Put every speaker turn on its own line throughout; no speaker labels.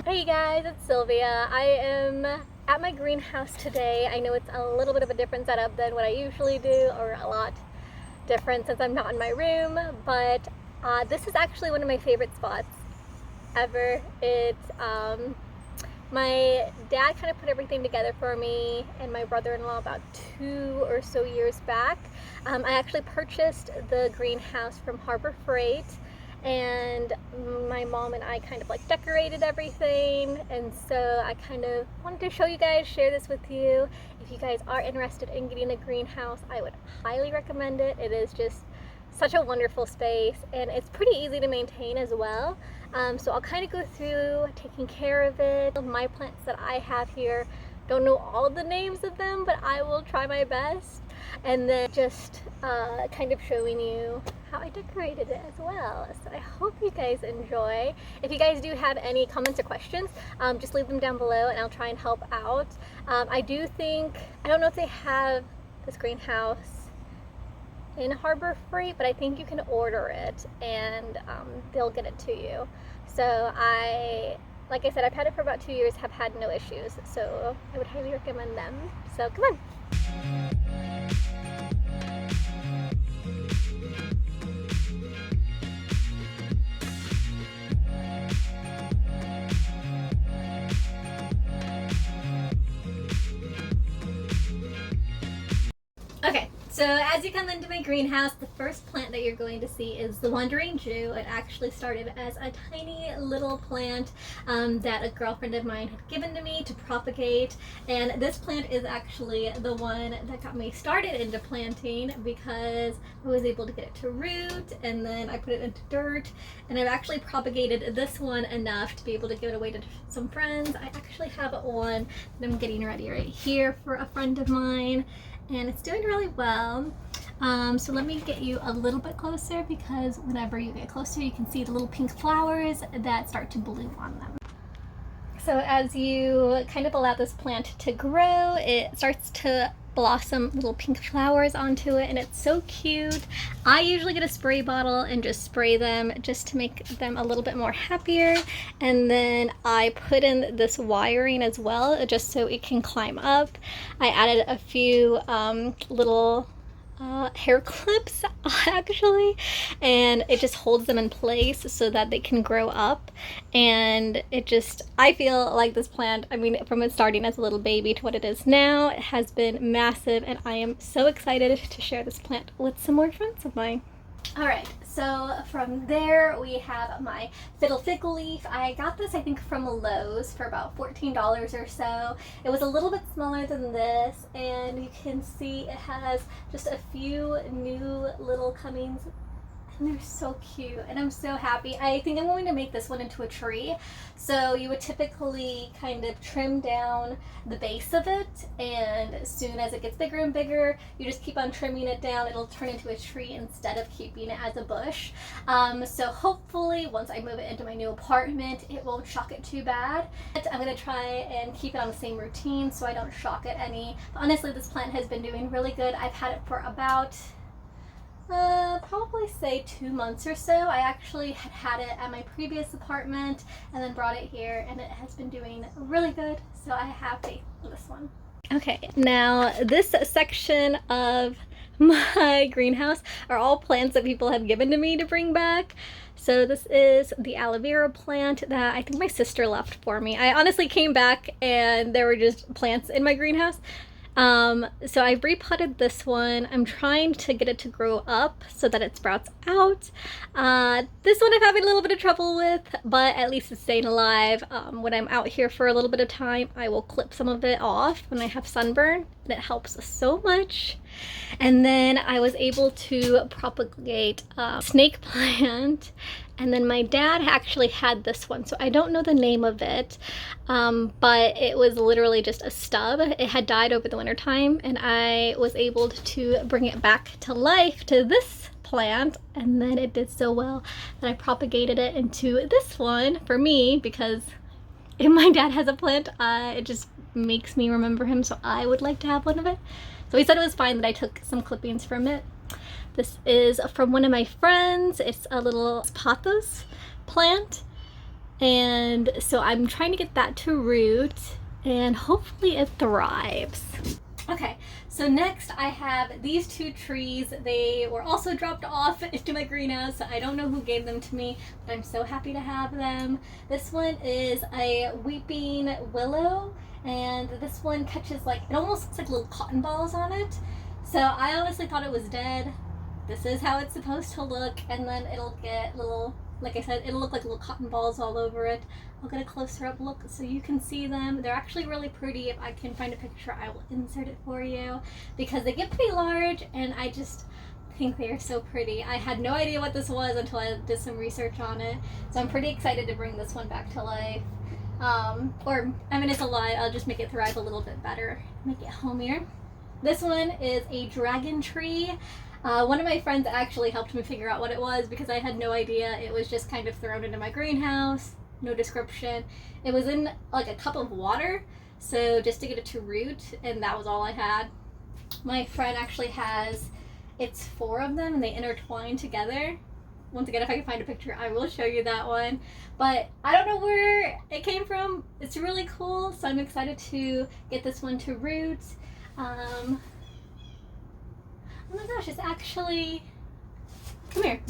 Hey guys, it's Sylvia. I am at my greenhouse today. I know it's a little bit of a different setup than what I usually do, or a lot different since I'm not in my room, but this is actually one of my favorite spots ever. My dad kind of put everything together for me and my brother-in-law about 2 or so years back. I actually purchased the greenhouse from Harbor Freight, and my mom and I kind of like decorated everything, and so I kind of wanted to show you guys, share this with you. If you guys are interested in getting a greenhouse, I would highly recommend it. It is just such a wonderful space, and it's pretty easy to maintain as well. So I'll kind of go through taking care of it. My plants that I have here, don't know all the names of them, but I will try my best, and then just kind of showing you how I decorated it as well. So I hope you guys enjoy. If you guys do have any comments or questions, just leave them down below and I'll try and help out. I don't know if they have this greenhouse in Harbor Freight, but I think you can order it and they'll get it to you. So like I said, I've had it for about 2 years, have had no issues, so I would highly recommend them. So come on. Okay, so as you come into my greenhouse, the first plant that you're going to see is the Wandering Jew. It actually started as a tiny little plant that a girlfriend of mine had given to me to propagate, and this plant is actually the one that got me started into planting because I was able to get it to root, and then I put it into dirt, and I've actually propagated this one enough to be able to give it away to some friends. I actually have one that I'm getting ready right here for a friend of mine, and it's doing really well. So let me get you a little bit closer, because whenever you get closer you can see the little pink flowers that start to bloom on them. So as you kind of allow this plant to grow, it starts to blossom little pink flowers onto it, and it's so cute. I usually get a spray bottle and just spray them just to make them a little bit more happier, and then I put in this wiring as well just so it can climb up. I added a few little hair clips actually, and it just holds them in place so that they can grow up. And I feel like this plant, I mean, from it starting as a little baby to what it is now, it has been massive, and I am so excited to share this plant with some more friends of mine. Alright, so from there we have my fiddle fig leaf. I got this, I think, from Lowe's for about $14 or so. It was a little bit smaller than this, and you can see it has just a few new little cummings, and they're so cute, and I'm so happy. I think I'm going to make this one into a tree. So you would typically kind of trim down the base of it, and as soon as it gets bigger and bigger, you just keep on trimming it down. It'll turn into a tree instead of keeping it as a bush. So hopefully once I move it into my new apartment, it won't shock it too bad. I'm going to try and keep it on the same routine so I don't shock it any. But honestly, this plant has been doing really good. I've had it for about probably say 2 months or so. I actually had it at my previous apartment and then brought it here, and it has been doing really good, so I have faith in this one. Okay, now this section of my greenhouse are all plants that people have given to me to bring back. So this is the aloe vera plant that I think my sister left for me. I honestly came back and there were just plants in my greenhouse. So I've repotted this one. I'm trying to get it to grow up so that it sprouts out. This one I'm having a little bit of trouble with, but at least it's staying alive. When I'm out here for a little bit of time, I will clip some of it off when I have sunburn, and it helps so much. And then I was able to propagate a snake plant, and then my dad actually had this one, so I don't know the name of it, but it was literally just a stub. It had died over the winter time, and I was able to bring it back to life to this plant, and then it did so well that I propagated it into this one for me, because if my dad has a plant, it just makes me remember him, so I would like to have one of it. So he said it was fine that I took some clippings from it. This is from one of my friends. It's a little pothos plant, And so I'm trying to get that to root and hopefully it thrives. Okay, so next I have these two trees. They were also dropped off into my greenhouse. I don't know who gave them to me, but I'm so happy to have them. This one is a weeping willow, and this one catches like, it almost looks like little cotton balls on it. So I honestly thought it was dead. This is how it's supposed to look, and then it'll get little, like I said, it'll look like little cotton balls all over it. I'll get a closer up look so you can see them. They're actually really pretty. If I can find a picture, I will insert it for you because they get pretty large and I just think they are so pretty. I had no idea what this was until I did some research on it. So I'm pretty excited to bring this one back to life. Or, I mean, it's alive. I'll just make it thrive a little bit better, make it homier. This one is a dragon tree. One of my friends actually helped me figure out what it was because I had no idea. It was just kind of thrown into my greenhouse. No description. It was in like a cup of water, so just to get it to root, and that was all I had. My friend actually has, it's 4 of them and they intertwine together. Once again, if I can find a picture, I will show you that one. But I don't know where it came from. It's really cool, so I'm excited to get this one to root. Oh my gosh, it's actually, come here.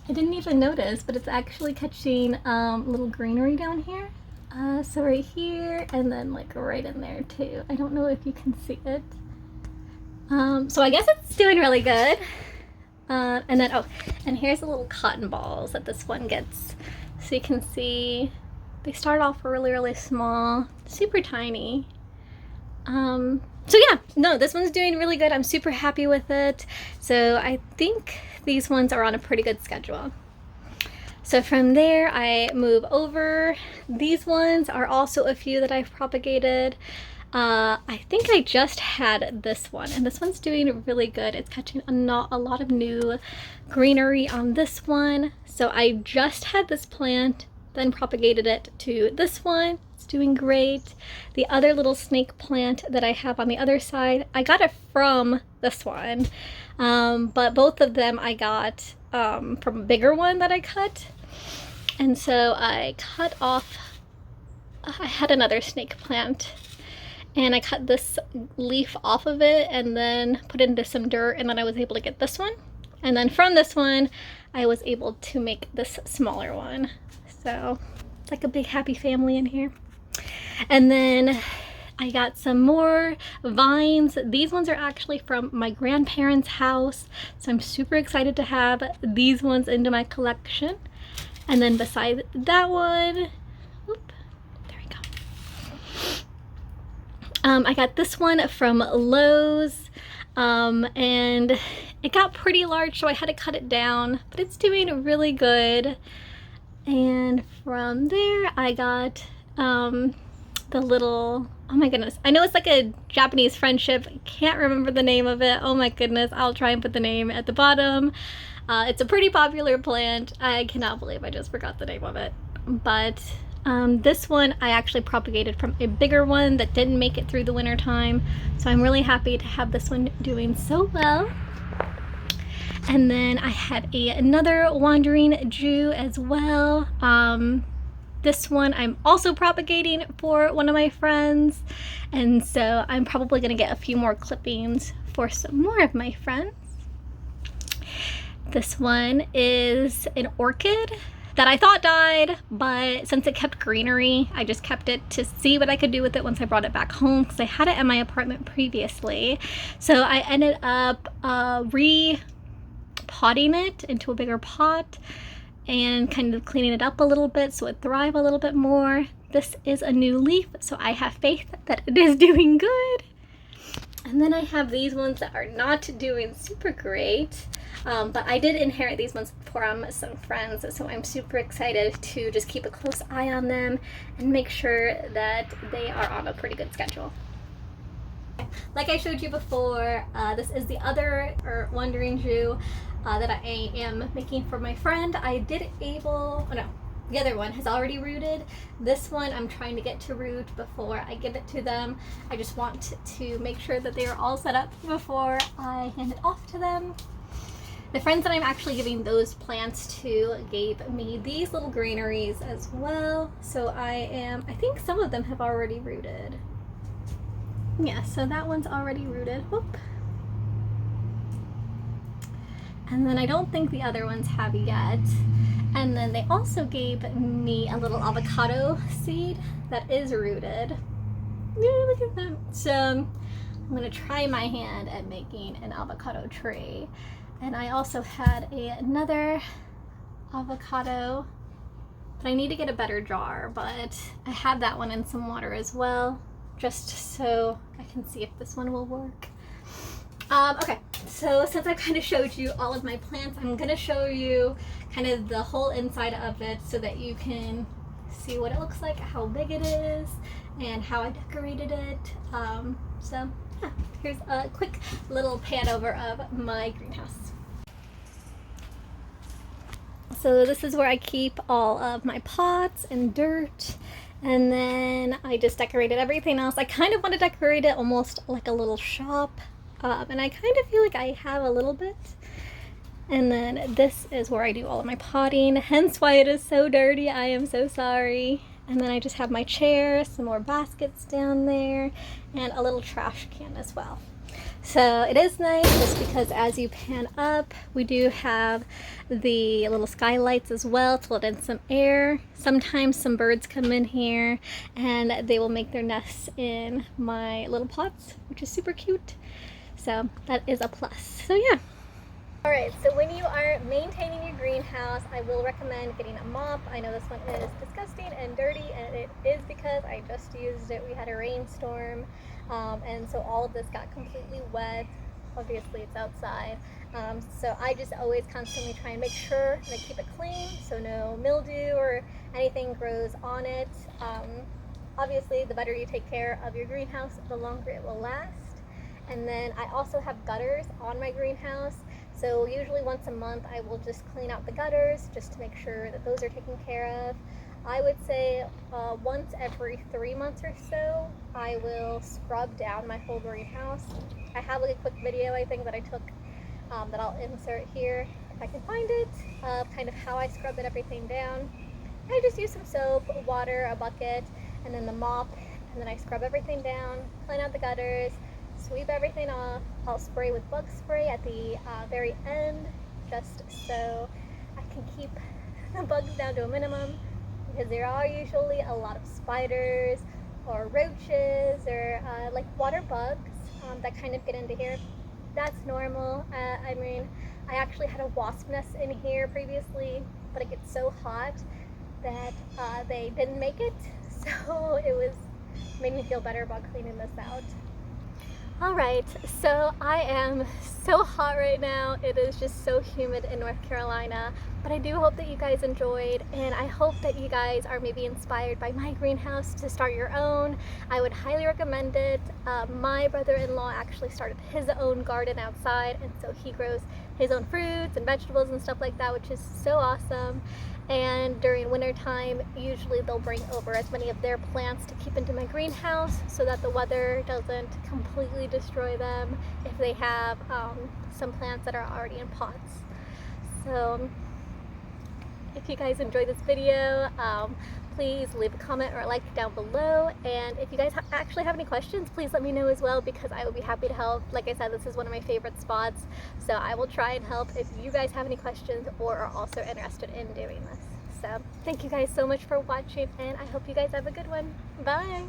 I didn't even notice, but it's actually catching little greenery down here. So right here, and then like right in there too. I don't know if you can see it. So I guess it's doing really good. And then, oh, and here's the little cotton balls that this one gets. So you can see they start off really, really small, super tiny. So yeah, no, this one's doing really good. I'm super happy with it. So I think these ones are on a pretty good schedule. So from there, I move over. These ones are also a few that I've propagated. I think I just had this one, and this one's doing really good. It's catching a lot of new greenery on this one. So I just had this plant, then propagated it to this one. It's doing great. The other little snake plant that I have on the other side, I got it from this one, but both of them I got from a bigger one that I cut. And so I cut off, I had another snake plant, and I cut this leaf off of it and then put it into some dirt, and then I was able to get this one. And then from this one, I was able to make this smaller one. So it's like a big happy family in here. And then I got some more vines. These ones are actually from my grandparents' house. So I'm super excited to have these ones into my collection. And then beside that one, whoop, there we go. I got this one from Lowe's, and it got pretty large, so I had to cut it down, but it's doing really good. And from there, I got the little, oh my goodness, I know it's like a Japanese friendship. I can't remember the name of it. Oh my goodness, I'll try and put the name at the bottom. It's a pretty popular plant. I cannot believe I just forgot the name of it. But this one I actually propagated from a bigger one that didn't make it through the winter time. So I'm really happy to have this one doing so well. And then I have another wandering Jew as well. This one I'm also propagating for one of my friends. And so I'm probably gonna get a few more clippings for some more of my friends. This one is an orchid that I thought died, but since it kept greenery, I just kept it to see what I could do with it once I brought it back home, because I had it in my apartment previously. So I ended up re-potting it into a bigger pot and kind of cleaning it up a little bit so it thrive a little bit more. This is a new leaf, so I have faith that it is doing good. And then I have these ones that are not doing super great. But I did inherit these ones from some friends, so I'm super excited to just keep a close eye on them and make sure that they are on a pretty good schedule. Like I showed you before, this is the other wandering Jew that I am making for my friend. The other one has already rooted. This one I'm trying to get to root before I give it to them. I just want to make sure that they are all set up before I hand it off to them. The friends that I'm actually giving those plants to gave me these little greeneries as well. So I think some of them have already rooted. Yeah, so that one's already rooted. Whoop. And then I don't think the other ones have yet. And then they also gave me a little avocado seed that is rooted. Yeah, look at that. So I'm gonna try my hand at making an avocado tree. And I also had another avocado, but I need to get a better jar, but I have that one in some water as well, just so I can see if this one will work. Okay, so since I've kind of showed you all of my plants, I'm gonna show you kind of the whole inside of it so that you can see what it looks like, how big it is, and how I decorated it. So yeah, here's a quick little pan over of my greenhouse. So this is where I keep all of my pots and dirt, and then I just decorated everything else. I kind of want to decorate it almost like a little shop, and I kind of feel like I have a little bit. And then this is where I do all of my potting, hence why it is so dirty. I am so sorry. And then I just have my chair, some more baskets down there, and a little trash can as well. So it is nice just because as you pan up, we do have the little skylights as well to let in some air. Sometimes some birds come in here and they will make their nests in my little pots, which is super cute. So that is a plus. So yeah. Alright, so when you are maintaining your greenhouse, I will recommend getting a mop. I know this one is disgusting and dirty, and it is because I just used it. We had a rainstorm, and so all of this got completely wet. Obviously it's outside, so I just always constantly try and make sure that I keep it clean so no mildew or anything grows on it. Obviously the better you take care of your greenhouse, the longer it will last. And then I also have gutters on my greenhouse. So usually once a month I will just clean out the gutters just to make sure that those are taken care of. I would say once every 3 months or so I will scrub down my whole greenhouse. I have like a quick video I think that I took that I'll insert here if I can find it, of kind of how I scrubbed everything down. I just use some soap, water, a bucket, and then the mop, and then I scrub everything down, clean out the gutters, sweep everything off. I'll spray with bug spray at the very end just so I can keep the bugs down to a minimum, because there are usually a lot of spiders or roaches or like water bugs that kind of get into here. That's normal. I mean, I actually had a wasp nest in here previously, but it gets so hot that they didn't make it, so it made me feel better about cleaning this out. Alright, so I am so hot right now. It is just so humid in North Carolina, but I do hope that you guys enjoyed, and I hope that you guys are maybe inspired by my greenhouse to start your own. I would highly recommend it. My brother-in-law actually started his own garden outside, and so he grows his own fruits and vegetables and stuff like that, which is so awesome. And during winter time, usually they'll bring over as many of their plants to keep into my greenhouse so that the weather doesn't completely destroy them if they have some plants that are already in pots. So if you guys enjoyed this video, please leave a comment or a like down below, and if you guys actually have any questions, please let me know as well, because I would be happy to help. Like I said, this is one of my favorite spots, so I will try and help if you guys have any questions or are also interested in doing this. So thank you guys so much for watching, and I hope you guys have a good one. Bye!